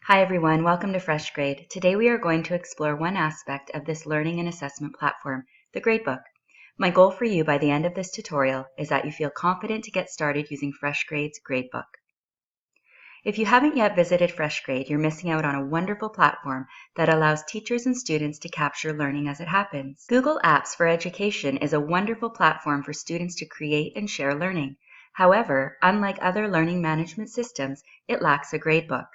Hi everyone, welcome to FreshGrade. Today we are going to explore one aspect of this learning and assessment platform, the Gradebook. My goal for you by the end of this tutorial is that you feel confident to get started using FreshGrade's Gradebook. If you haven't yet visited FreshGrade, you're missing out on a wonderful platform that allows teachers and students to capture learning as it happens. Google Apps for Education is a wonderful platform for students to create and share learning. However, unlike other learning management systems, it lacks a gradebook.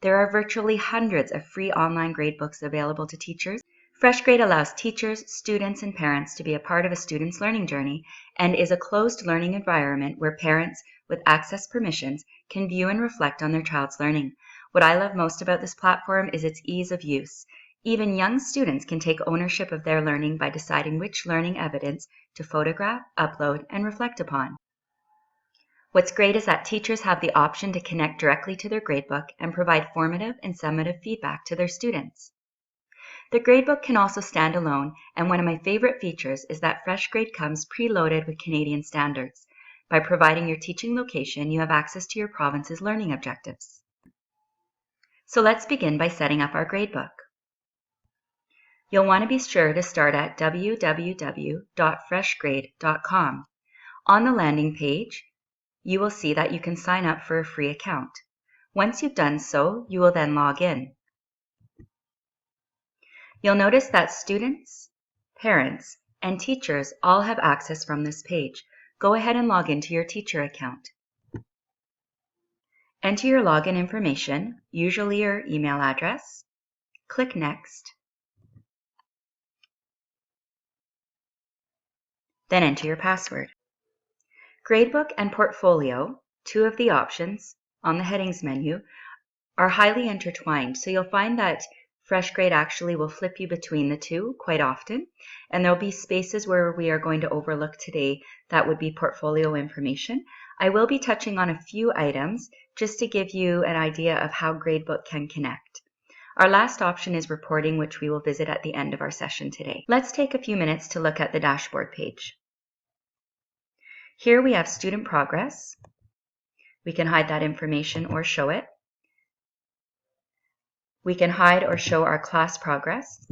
There are virtually hundreds of free online gradebooks available to teachers. FreshGrade allows teachers, students, and parents to be a part of a student's learning journey and is a closed learning environment where parents with access permissions can view and reflect on their child's learning. What I love most about this platform is its ease of use. Even young students can take ownership of their learning by deciding which learning evidence to photograph, upload, and reflect upon. What's great is that teachers have the option to connect directly to their gradebook and provide formative and summative feedback to their students. The gradebook can also stand alone, and one of my favorite features is that FreshGrade comes preloaded with Canadian standards. By providing your teaching location, you have access to your province's learning objectives. So let's begin by setting up our gradebook. You'll want to be sure to start at www.freshgrade.com. On the landing page, you will see that you can sign up for a free account. Once you've done so, you will then log in. You'll notice that students, parents, and teachers all have access from this page. Go ahead and log into your teacher account. Enter your login information, usually your email address. Click Next. Then enter your password. Gradebook and Portfolio, two of the options on the headings menu, are highly intertwined, so you'll find that FreshGrade actually will flip you between the two quite often, and there'll be spaces where we are going to overlook today that would be portfolio information. I will be touching on a few items just to give you an idea of how Gradebook can connect. Our last option is reporting, which we will visit at the end of our session today. Let's take a few minutes to look at the dashboard page. Here we have student progress. We can hide that information or show it. We can hide or show our class progress.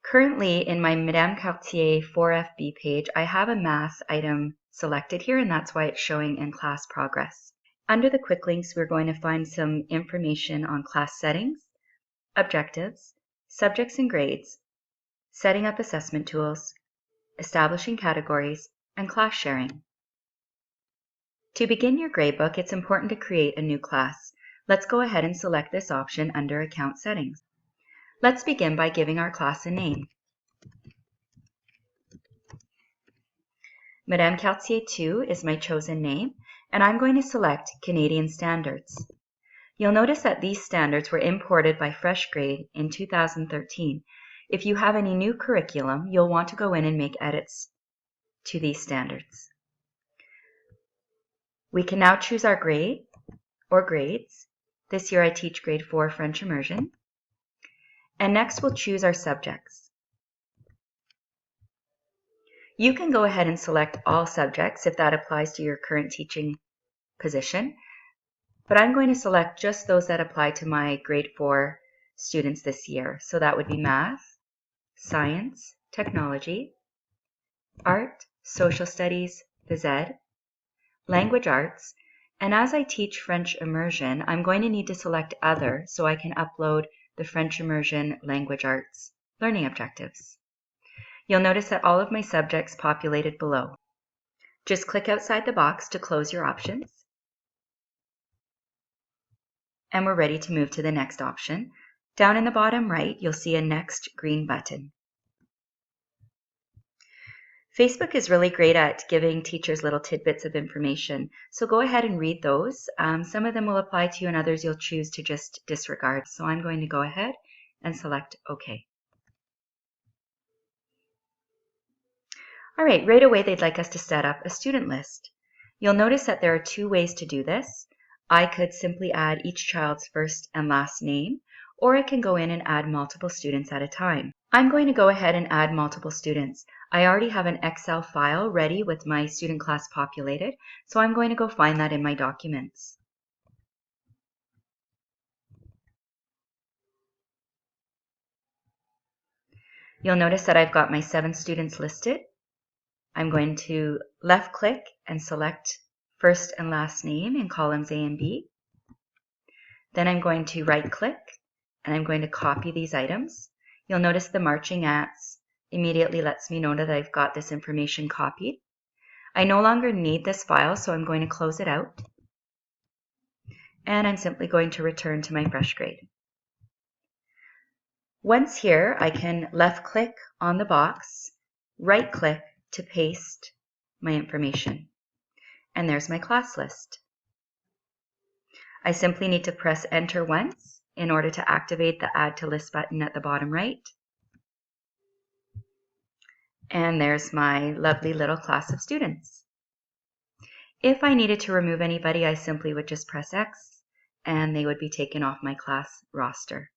Currently in my Madame Cartier 4FB page, I have a math item selected here, and that's why it's showing in class progress. Under the quick links, we're going to find some information on class settings, objectives, subjects and grades, setting up assessment tools, establishing categories, and class sharing. To begin your gradebook, it's important to create a new class. Let's go ahead and select this option under Account Settings. Let's begin by giving our class a name. Madame Cartier 2 is my chosen name, and I'm going to select Canadian Standards. You'll notice that these standards were imported by FreshGrade in 2013. If you have any new curriculum, you'll want to go in and make edits to these standards. We can now choose our grade or grades. This year I teach grade 4 French Immersion. And next we'll choose our subjects. You can go ahead and select all subjects if that applies to your current teaching position, but I'm going to select just those that apply to my grade 4 students this year. So that would be math, science, technology, art, social studies, phys ed, language arts, and as I teach French Immersion, I'm going to need to select Other so I can upload the French Immersion language arts learning objectives. You'll notice that all of my subjects populated below. Just click outside the box to close your options. And we're ready to move to the next option. Down in the bottom right, you'll see a Next green button. Facebook is really great at giving teachers little tidbits of information, so go ahead and read those. Some of them will apply to you and others you'll choose to just disregard. So I'm going to go ahead and select OK. All right, right away they'd like us to set up a student list. You'll notice that there are two ways to do this. I could simply add each child's first and last name, or I can go in and add multiple students at a time. I'm going to go ahead and add multiple students. I already have an Excel file ready with my student class populated, so I'm going to go find that in my documents. You'll notice that I've got my 7 students listed. I'm going to left click and select first and last name in columns A and B. Then I'm going to right click and I'm going to copy these items. You'll notice the marching ants immediately lets me know that I've got this information copied. I no longer need this file, so I'm going to close it out. And I'm simply going to return to my fresh grade. Once here, I can left click on the box, right click to paste my information. And there's my class list. I simply need to press enter once in order to activate the add to list button at the bottom right. And there's my lovely little class of students. If I needed to remove anybody, I simply would just press X and they would be taken off my class roster.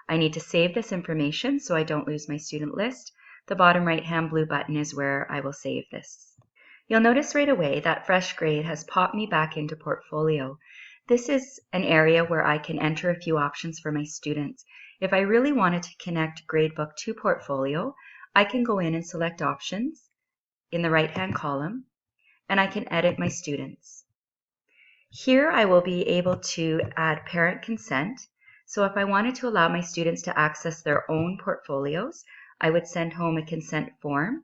I need to save this information so I don't lose my student list. The bottom right-hand blue button is where I will save this. You'll notice right away that Fresh Grade has popped me back into Portfolio. This is an area where I can enter a few options for my students. If I really wanted to connect Gradebook to Portfolio, I can go in and select options in the right-hand column, and I can edit my students. Here I will be able to add parent consent. So if I wanted to allow my students to access their own portfolios, I would send home a consent form.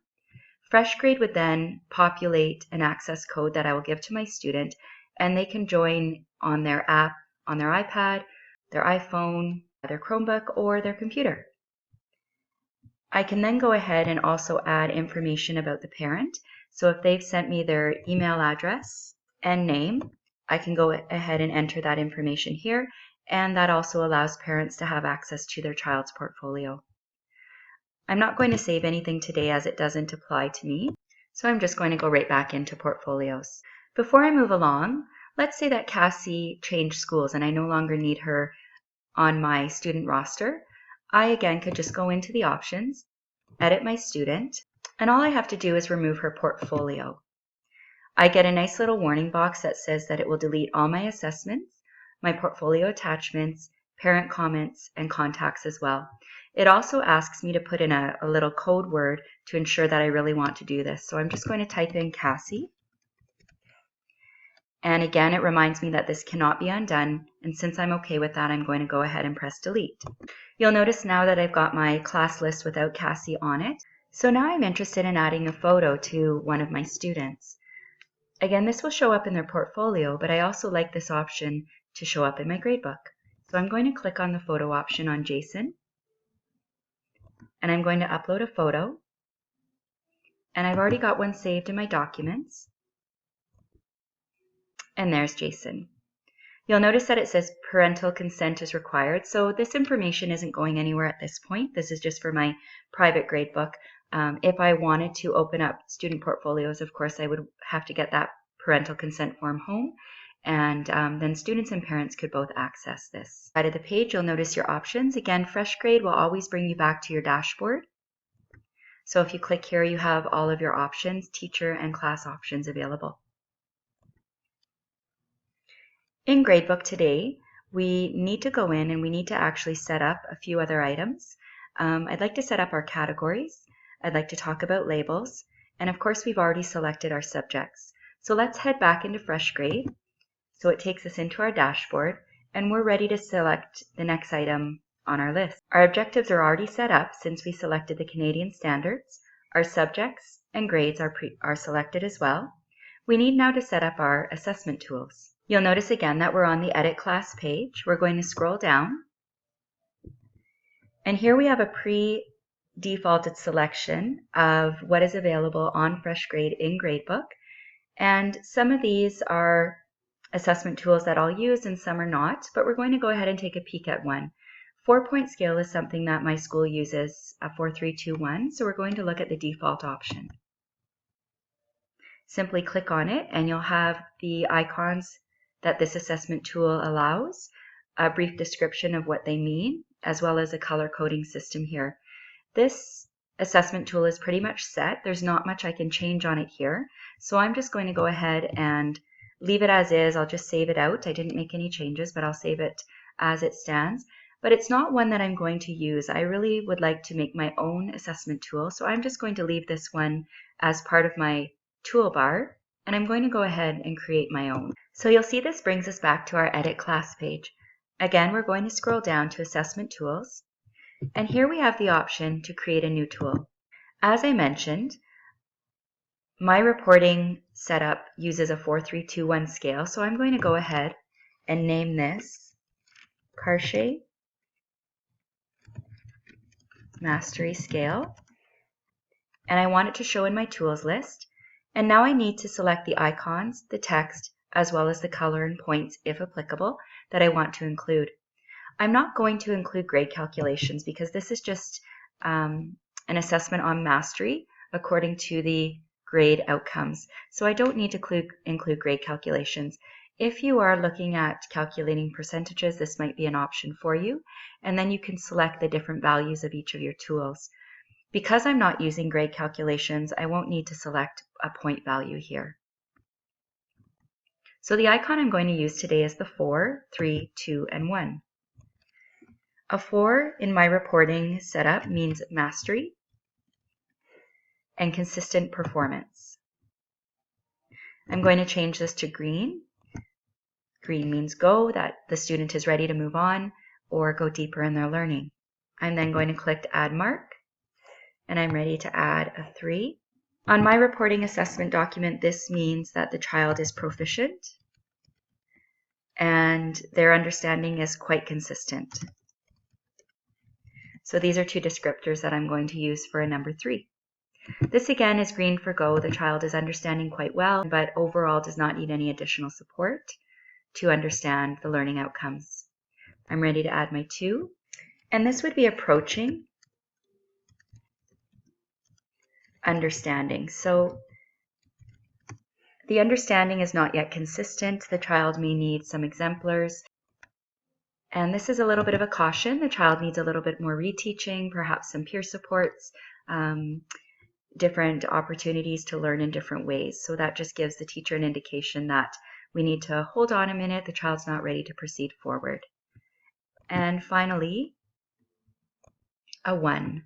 Fresh Grade would then populate an access code that I will give to my student, and they can join on their app, on their iPad, their iPhone, their Chromebook, or their computer. I can then go ahead and also add information about the parent. So if they've sent me their email address and name, I can go ahead and enter that information here, and that also allows parents to have access to their child's portfolio. I'm not going to save anything today as it doesn't apply to me, so I'm just going to go right back into portfolios. Before I move along, let's say that Cassie changed schools and I no longer need her on my student roster. I again could just go into the options, edit my student, and all I have to do is remove her portfolio. I get a nice little warning box that says that it will delete all my assessments, my portfolio attachments, parent comments, and contacts as well. It also asks me to put in a little code word to ensure that I really want to do this. So I'm just going to type in Cassie. And again, it reminds me that this cannot be undone. And since I'm okay with that, I'm going to go ahead and press delete. You'll notice now that I've got my class list without Cassie on it. So now I'm interested in adding a photo to one of my students. Again, this will show up in their portfolio, but I also like this option to show up in my gradebook. So I'm going to click on the photo option on Jason, and I'm going to upload a photo. And I've already got one saved in my documents. And there's Jason. You'll notice that it says parental consent is required. So this information isn't going anywhere at this point. This is just for my private gradebook. If I wanted to open up student portfolios, of course, I would have to get that parental consent form home. And then students and parents could both access this. Side of the page, you'll notice your options. Again, Fresh Grade will always bring you back to your dashboard. So if you click here, you have all of your options, teacher and class options available. In Gradebook today, we need to go in and we need to actually set up a few other items. I'd like to set up our categories. I'd like to talk about labels. And of course, we've already selected our subjects. So let's head back into Fresh Grade. So it takes us into our dashboard, and we're ready to select the next item on our list. Our objectives are already set up since we selected the Canadian standards. Our subjects and grades are selected as well. We need now to set up our assessment tools. You'll notice again that we're on the Edit Class page. We're going to scroll down, and here we have a pre-defaulted selection of what is available on Fresh Grade in Gradebook, and some of these are assessment tools that I'll use and some are not, but we're going to go ahead and take a peek at one. 4-point scale is something that my school uses, a 4-3-2-1, so we're going to look at the default option. Simply click on it and you'll have the icons that this assessment tool allows, a brief description of what they mean, as well as a color coding system here. This assessment tool is pretty much set. There's not much I can change on it here, so I'm just going to go ahead and leave it as is. I'll just save it out. I didn't make any changes, but I'll save it as it stands. but it's not one that I'm going to use. I really would like to make my own assessment tool, so I'm just going to leave this one as part of my toolbar, and I'm going to go ahead and create my own. So you'll see this brings us back to our Edit Class page. Again, we're going to scroll down to Assessment Tools, and here we have the option to create a new tool. As I mentioned, my reporting setup uses a 4-3-2-1 scale, so I'm going to go ahead and name this Karche Mastery Scale, and I want it to show in my tools list. And now I need to select the icons, the text, as well as the color and points, if applicable, that I want to include. I'm not going to include grade calculations because this is just an assessment on mastery according to the grade outcomes. So I don't need to include grade calculations. If you are looking at calculating percentages, this might be an option for you. And then you can select the different values of each of your tools. Because I'm not using grade calculations, I won't need to select a point value here. So the icon I'm going to use today is the 4, 3, 2, and 1. A 4 in my reporting setup means mastery and consistent performance. I'm going to change this to green. Green means go, that the student is ready to move on or go deeper in their learning. I'm then going to click to add mark, and I'm ready to add a 3. On my reporting assessment document, this means that the child is proficient and their understanding is quite consistent. So these are two descriptors that I'm going to use for a number 3. This again is green for go. The child is understanding quite well, but overall does not need any additional support to understand the learning outcomes. I'm ready to add my 2, and this would be approaching understanding. So the understanding is not yet consistent. The child may need some exemplars. And this is a little bit of a caution. The child needs a little bit more reteaching, perhaps some peer supports, different opportunities to learn in different ways. So that just gives the teacher an indication that we need to hold on a minute. The child's not ready to proceed forward. And finally, a 1.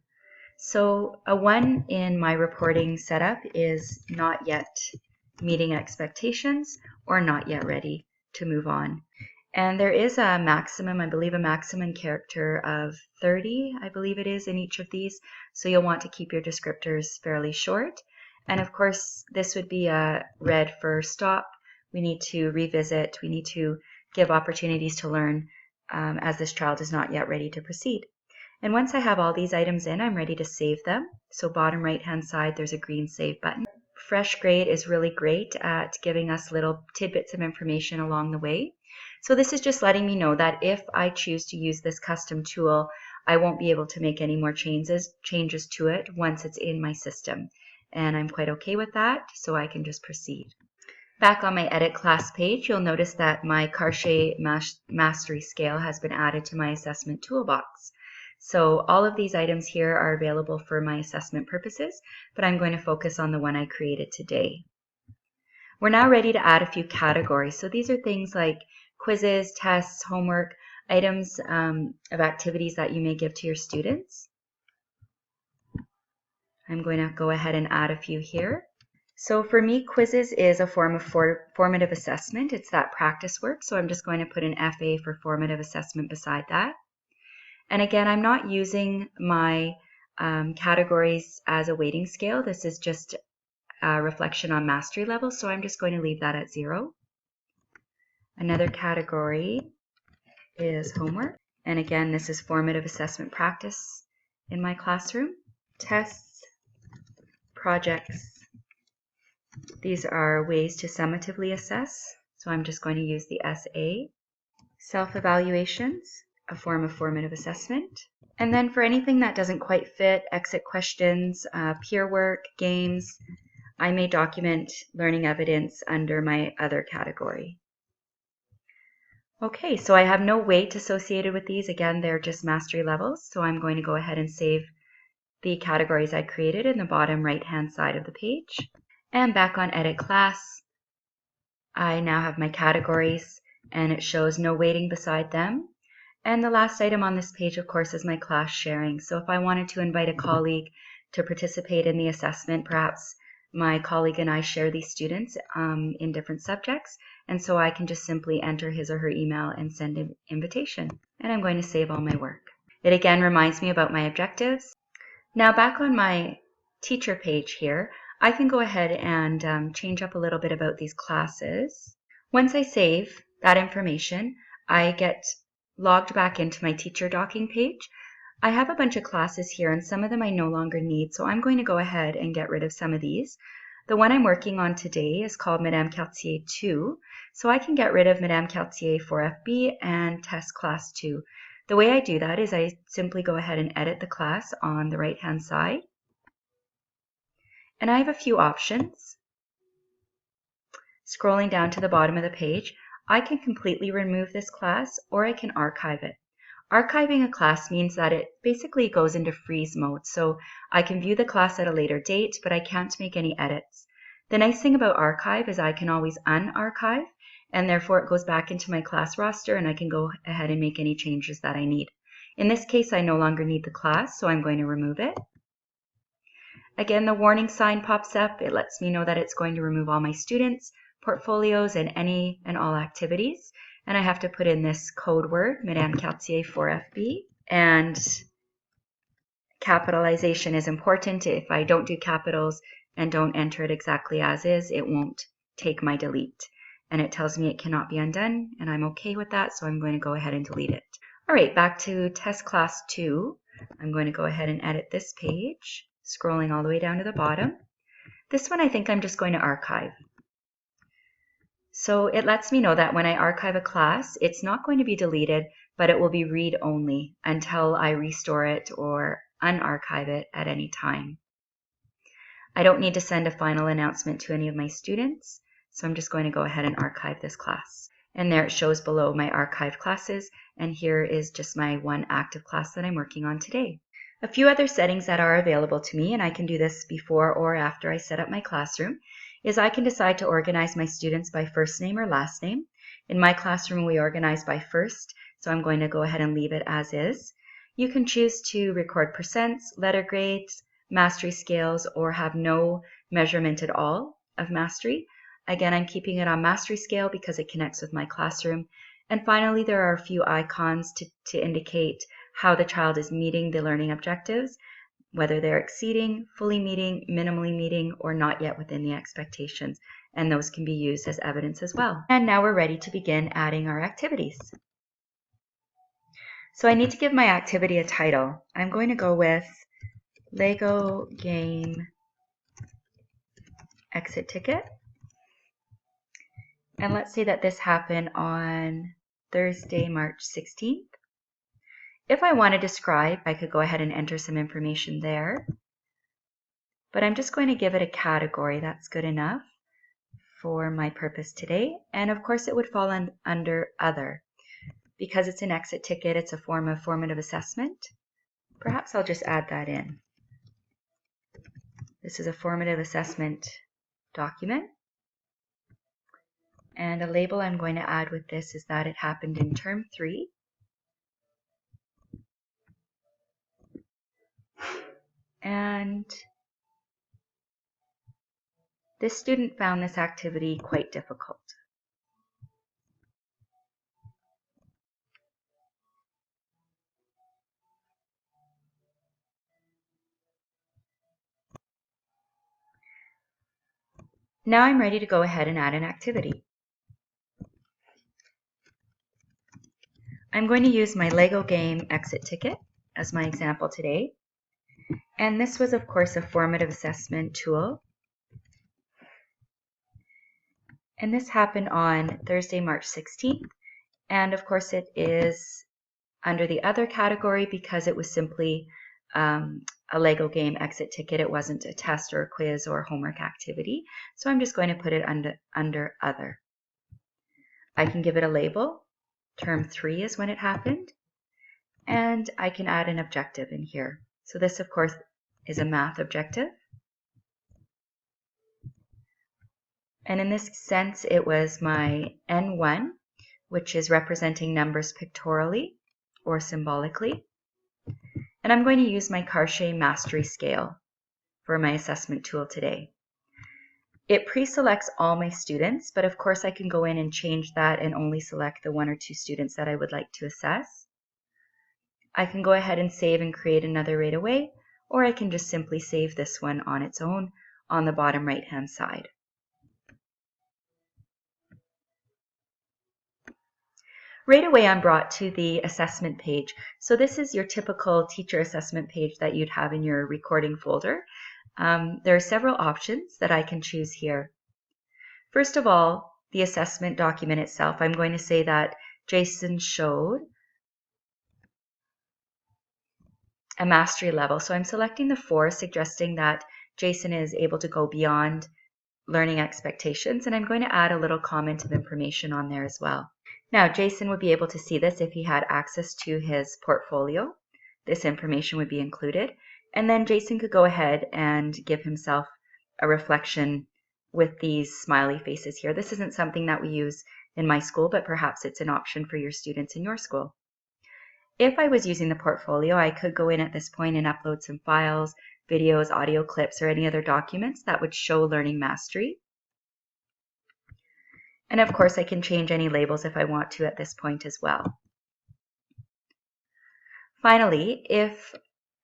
So a 1 in my reporting setup is not yet meeting expectations or not yet ready to move on. And there is a maximum, I believe a maximum character of 30, I believe it is, in each of these. So you'll want to keep your descriptors fairly short. And of course, this would be a red for stop. We need to revisit, we need to give opportunities to learn as this child is not yet ready to proceed. And once I have all these items in, I'm ready to save them. So bottom right-hand side, there's a green save button. Fresh Grade is really great at giving us little tidbits of information along the way. So this is just letting me know that if I choose to use this custom tool, I won't be able to make any more changes to it once it's in my system. And I'm quite okay with that, so I can just proceed. Back on my Edit Class page, you'll notice that my Karche Mastery Scale has been added to my assessment toolbox. So all of these items here are available for my assessment purposes, but I'm going to focus on the one I created today. We're now ready to add a few categories. So these are things like quizzes, tests, homework, items of activities that you may give to your students. I'm going to go ahead and add a few here. So for me, quizzes is a form of formative assessment. It's that practice work. So I'm just going to put an FA for formative assessment beside that. And again, I'm not using my categories as a weighting scale. This is just a reflection on mastery level. So I'm just going to leave that at 0. Another category is homework. And again, this is formative assessment practice in my classroom. Tests, projects. These are ways to summatively assess. So I'm just going to use the SA. Self-evaluations, a form of formative assessment. And then for anything that doesn't quite fit, exit questions, peer work, games, I may document learning evidence under my other category. Okay, so I have no weight associated with these. Again, they're just mastery levels. So I'm going to go ahead and save the categories I created in the bottom right-hand side of the page. And back on Edit Class, I now have my categories and it shows no weighting beside them. And the last item on this page, of course, is my class sharing. So if I wanted to invite a colleague to participate in the assessment, perhaps my colleague and I share these students in different subjects, and so I can just simply enter his or her email and send an invitation. And I'm going to save all my work. It again reminds me about my objectives. Now back on my teacher page here, I can go ahead and change up a little bit about these classes. Once I save that information, I get logged back into my teacher docking page. I have a bunch of classes here and some of them I no longer need, so I'm going to go ahead and get rid of some of these. The one I'm working on today is called Madame Cartier 2, so I can get rid of Madame Cartier 4FB and Test Class 2. The way I do that is I simply go ahead and edit the class on the right hand side. And I have a few options. Scrolling down to the bottom of the page, I can completely remove this class or I can archive it. Archiving a class means that it basically goes into freeze mode, so I can view the class at a later date, but I can't make any edits. The nice thing about archive is I can always unarchive, and therefore it goes back into my class roster and I can go ahead and make any changes that I need. In this case, I no longer need the class, so I'm going to remove it. Again, the warning sign pops up. It lets me know that it's going to remove all my students, portfolios, and any and all activities. And I have to put in this code word, Madame Cartier 4FB. And capitalization is important. If I don't do capitals and don't enter it exactly as is, it won't take my delete. And it tells me it cannot be undone, and I'm okay with that, so I'm going to go ahead and delete it. All right, back to Test Class 2. I'm going to go ahead and edit this page, scrolling all the way down to the bottom. This one I think I'm just going to archive. So it lets me know that when I archive a class, it's not going to be deleted, but it will be read-only until I restore it or unarchive it at any time. I don't need to send a final announcement to any of my students, so I'm just going to go ahead and archive this class. And there it shows below my archived classes, and here is just my one active class that I'm working on today. A few other settings that are available to me, and I can do this before or after I set up my classroom, is I can decide to organize my students by first name or last name. In my classroom, we organize by first, so I'm going to go ahead and leave it as is. You can choose to record percents, letter grades, mastery scales, or have no measurement at all of mastery. Again, I'm keeping it on mastery scale because it connects with my classroom. And finally, there are a few icons to indicate how the child is meeting the learning objectives, whether they're exceeding, fully meeting, minimally meeting, or not yet within the expectations. And those can be used as evidence as well. And now we're ready to begin adding our activities. So I need to give my activity a title. I'm going to go with Lego Game Exit Ticket. And let's say that this happened on Thursday, March 16th. If I want to describe, I could go ahead and enter some information there. But I'm just going to give it a category. That's good enough for my purpose today. And of course, it would fall under Other. Because it's an exit ticket, it's a form of formative assessment. Perhaps I'll just add that in. This is a formative assessment document. And a label I'm going to add with this is that it happened in Term 3. And this student found this activity quite difficult. Now I'm ready to go ahead and add an activity. I'm going to use my Lego Game Exit Ticket as my example today. And this was, of course, a formative assessment tool. And this happened on Thursday, March 16th. And of course, it is under the Other category because it was simply a Lego Game Exit Ticket. It wasn't a test or a quiz or a homework activity. So I'm just going to put it under Other. I can give it a label. Term 3 is when it happened. And I can add an objective in here. So this, of course, is a math objective. And in this sense, it was my N1, which is representing numbers pictorially, or symbolically. And I'm going to use my Karcher Mastery Scale for my assessment tool today. It pre-selects all my students, but of course I can go in and change that and only select the 1 or 2 students that I would like to assess. I can go ahead and save and create another right away, or I can just simply save this one on its own on the bottom right-hand side. Right away I'm brought to the assessment page. So this is your typical teacher assessment page that you'd have in your recording folder. There are several options that I can choose here. First of all, the assessment document itself. I'm going to say that Jason showed a mastery level. So I'm selecting the 4, suggesting that Jason is able to go beyond learning expectations, and I'm going to add a little comment of information on there as well. Now, Jason would be able to see this if he had access to his portfolio. This information would be included, and then Jason could go ahead and give himself a reflection with these smiley faces here. This isn't something that we use in my school, but perhaps it's an option for your students in your school. If I was using the portfolio, I could go in at this point and upload some files, videos, audio clips, or any other documents that would show learning mastery. And of course, I can change any labels if I want to at this point as well. Finally, if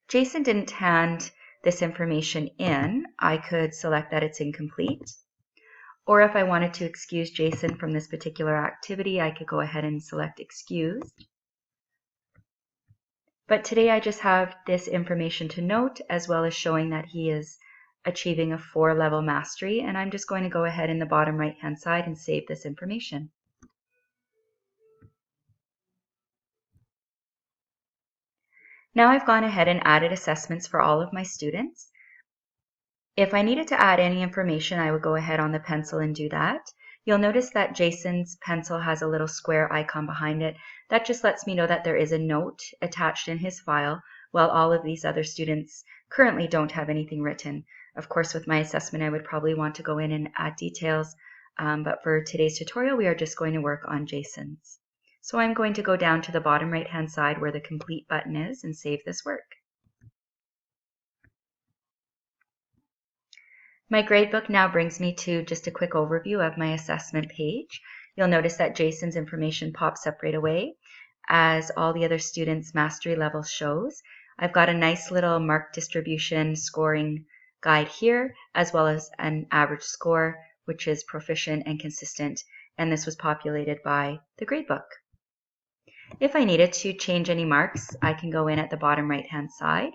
Jason didn't hand this information in, I could select that it's incomplete. Or if I wanted to excuse Jason from this particular activity, I could go ahead and select excuse. But today I just have this information to note, as well as showing that he is achieving a 4-level mastery, and I'm just going to go ahead in the bottom right-hand side and save this information. Now I've gone ahead and added assessments for all of my students. If I needed to add any information, I would go ahead on the pencil and do that. You'll notice that Jason's pencil has a little square icon behind it. That just lets me know that there is a note attached in his file, while all of these other students currently don't have anything written. Of course, with my assessment, I would probably want to go in and add details, but for today's tutorial, we are just going to work on Jason's. So I'm going to go down to the bottom right-hand side where the complete button is and save this work. My gradebook now brings me to just a quick overview of my assessment page. You'll notice that Jason's information pops up right away, as all the other students' mastery level shows. I've got a nice little mark distribution scoring guide here, as well as an average score, which is proficient and consistent, and this was populated by the gradebook. If I needed to change any marks, I can go in at the bottom right-hand side.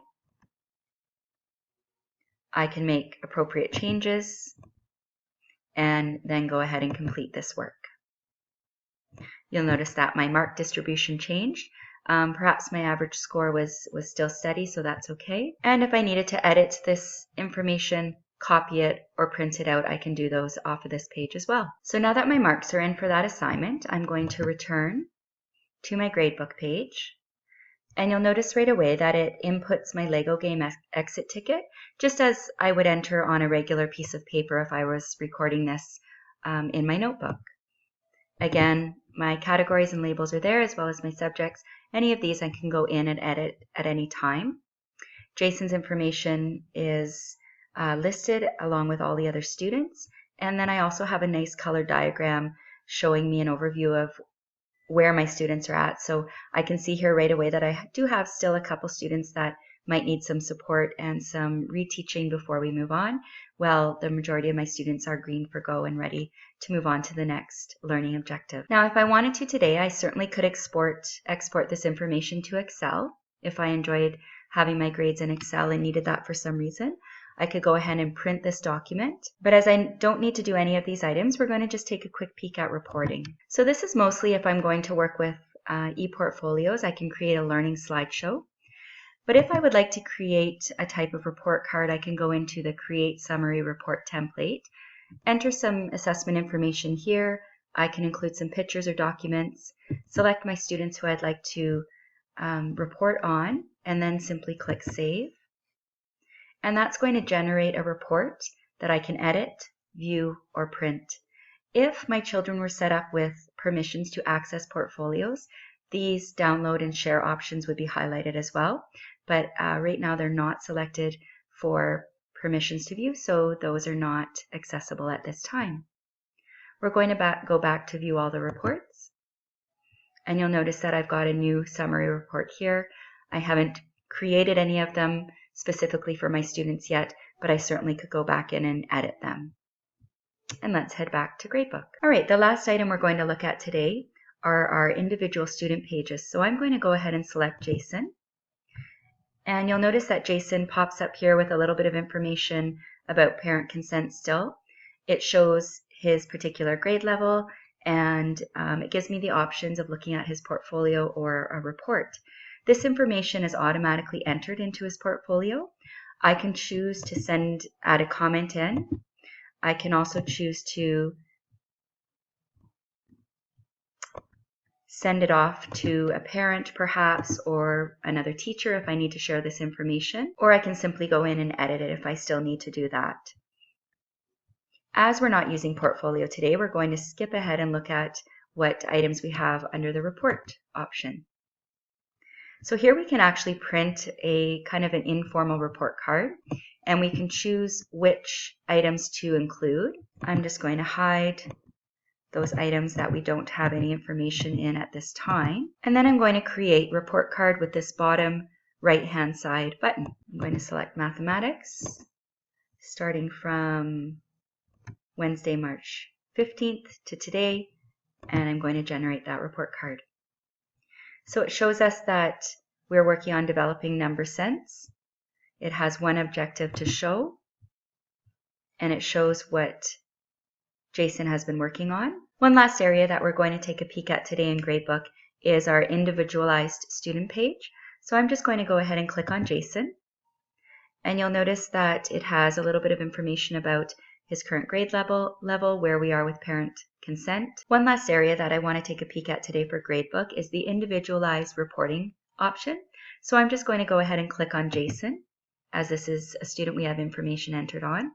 I can make appropriate changes and then go ahead and complete this work. You'll notice that my mark distribution changed. Perhaps my average score was still steady, so that's okay. And if I needed to edit this information, copy it, or print it out, I can do those off of this page as well. So now that my marks are in for that assignment, I'm going to return to my gradebook page. And you'll notice right away that it inputs my Lego game exit ticket, just as I would enter on a regular piece of paper if I was recording this in my notebook. Again, my categories and labels are there, as well as my subjects. Any of these I can go in and edit at any time. Jason's information is listed along with all the other students. And then I also have a nice color diagram showing me an overview of where my students are at. So I can see here right away that I do have still a couple students that might need some support and some reteaching before we move on, while the majority of my students are green for go and ready to move on to the next learning objective. Now, if I wanted to today, I certainly could export this information to Excel. If I enjoyed having my grades in Excel and needed that for some reason, I could go ahead and print this document. But as I don't need to do any of these items, we're going to just take a quick peek at reporting. So this is mostly if I'm going to work with e-portfolios, I can create a learning slideshow. But if I would like to create a type of report card, I can go into the Create Summary Report template, enter some assessment information here. I can include some pictures or documents, select my students who I'd like to report on, and then simply click Save. And that's going to generate a report that I can edit, view, or print. If my children were set up with permissions to access portfolios, these download and share options would be highlighted as well, but right now they're not selected for permissions to view, so those are not accessible at this time. We're going to go back to view all the reports, and you'll notice that I've got a new summary report here. I haven't created any of them specifically for my students yet, but I certainly could go back in and edit them. And let's head back to Gradebook. All right, the last item we're going to look at today are our individual student pages. So I'm going to go ahead and select Jason. And you'll notice that Jason pops up here with a little bit of information about parent consent still. It shows his particular grade level, and it gives me the options of looking at his portfolio or a report. This information is automatically entered into his portfolio. I can choose to add a comment in. I can also choose to send it off to a parent perhaps, or another teacher if I need to share this information, or I can simply go in and edit it if I still need to do that. As we're not using portfolio today, we're going to skip ahead and look at what items we have under the report option. So here we can actually print a kind of an informal report card, and we can choose which items to include. I'm just going to hide those items that we don't have any information in at this time. And then I'm going to create report card with this bottom right-hand side button. I'm going to select mathematics, starting from Wednesday, March 15th to today, and I'm going to generate that report card. So it shows us that we're working on developing number sense. It has one objective to show, and it shows what Jason has been working on. One last area that we're going to take a peek at today in Gradebook is our individualized student page. So I'm just going to go ahead and click on Jason, and you'll notice that it has a little bit of information about his current grade level, where we are with parent consent. One last area that I want to take a peek at today for Gradebook is the individualized reporting option. So I'm just going to go ahead and click on Jason, as this is a student we have information entered on.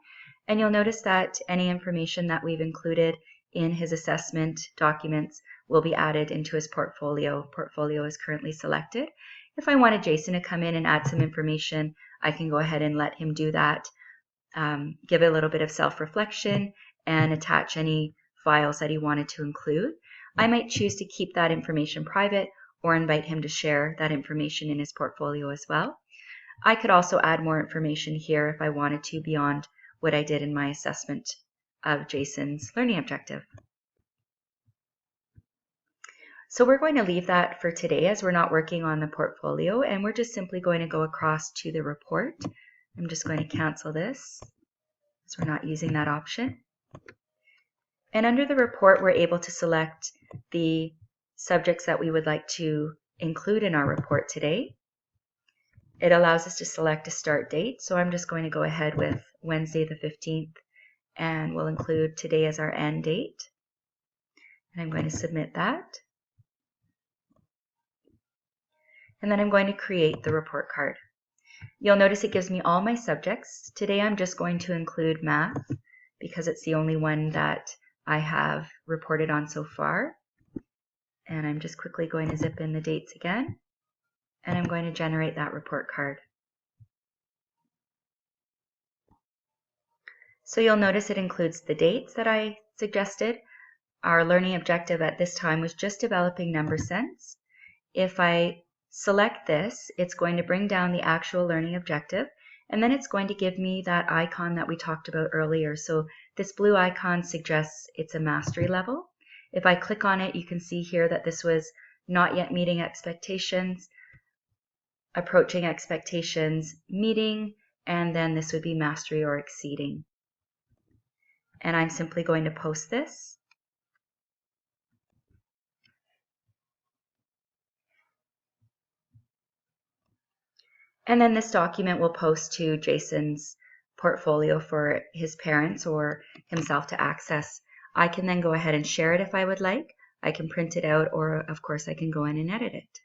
And you'll notice that any information that we've included in his assessment documents will be added into his portfolio. Portfolio is currently selected. If I wanted Jason to come in and add some information, I can go ahead and let him do that. Give it a little bit of self-reflection and attach any files that he wanted to include. I might choose to keep that information private or invite him to share that information in his portfolio as well. I could also add more information here if I wanted to beyond what I did in my assessment of Jason's learning objective. So we're going to leave that for today as we're not working on the portfolio, and we're just simply going to go across to the report. I'm just going to cancel this as we're not using that option. And under the report, we're able to select the subjects that we would like to include in our report today. It allows us to select a start date, so I'm just going to go ahead with Wednesday the 15th, and we'll include today as our end date. And I'm going to submit that. And then I'm going to create the report card. You'll notice it gives me all my subjects. Today I'm just going to include math because it's the only one that I have reported on so far. And I'm just quickly going to zip in the dates again, and I'm going to generate that report card. So you'll notice it includes the dates that I suggested. Our learning objective at this time was just developing number sense. If I select this, it's going to bring down the actual learning objective, and then it's going to give me that icon that we talked about earlier. So this blue icon suggests it's a mastery level. If I click on it, you can see here that this was not yet meeting expectations, approaching expectations, meeting, and then this would be mastery or exceeding. And I'm simply going to post this. And then this document will post to Jason's portfolio for his parents or himself to access. I can then go ahead and share it if I would like. I can print it out, or of course I can go in and edit it.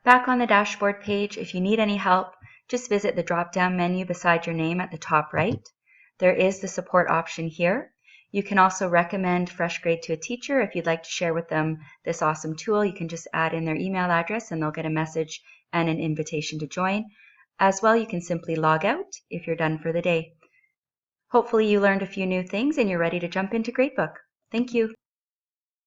Back on the dashboard page, if you need any help just visit the drop-down menu beside your name at the top right. There is the support option here. You can also recommend FreshGrade to a teacher if you'd like to share with them this awesome tool. You can just add in their email address and they'll get a message and an invitation to join. As well, you can simply log out if you're done for the day. Hopefully you learned a few new things and you're ready to jump into Gradebook. Thank you.